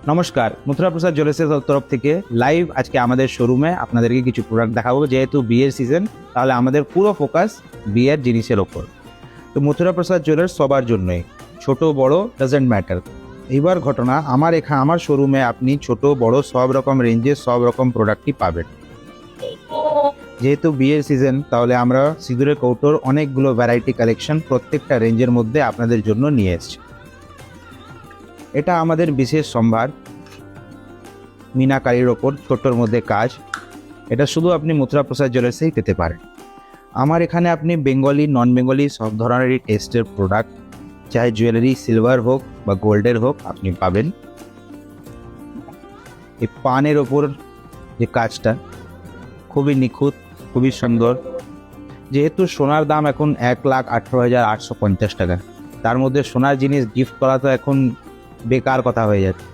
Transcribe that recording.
নমস্কার, মথুরা প্রসাদ জুয়েলার্সের তরফ থেকে লাইভ আজকে আমাদের শোরুমে আপনাদেরকে কিছু প্রোডাক্ট দেখাবো। যেহেতু বিয়ের সিজন, তাহলে আমাদের পুরো ফোকাস বিয়ের জিনিসের ওপর। তো মথুরা প্রসাদ জুয়েলার্স সবার জন্যই, ছোট বড় ডাজেন্ট ম্যাটার। এইবার ঘটনা, আমার শোরুমে আপনি ছোট বড় সব রকম রেঞ্জের সব রকম প্রোডাক্টই পাবেন। যেহেতু বিয়ের সিজন, তাহলে আমরা সিঁদুরের কৌটোর অনেকগুলো ভ্যারাইটি কালেকশন প্রত্যেকটা রেঞ্জের মধ্যে আপনাদের জন্য নিয়ে এসেছি। এটা আমাদের বিশেষ সম্ভার, মিনাকারির ওপর ছোটোর মধ্যে কাজ। এটা শুধু আপনি মথুরা প্রসাদ জুয়েলার্সেই পেতে পারেন। আমার এখানে আপনি বেঙ্গলি নন বেঙ্গলি সব ধরনেরই টেস্টের প্রোডাক্ট, চাহে জুয়েলারি সিলভার হোক বা গোল্ডের হোক, আপনি পাবেন। এই পানের ওপর যে কাজটা খুবই নিখুঁত, খুবই সুন্দর। যেহেতু সোনার দাম এখন 1,18,850 টাকা, তার মধ্যে সোনার জিনিস গিফট করা তো এখন বেকার কথা হয়ে যাচ্ছে।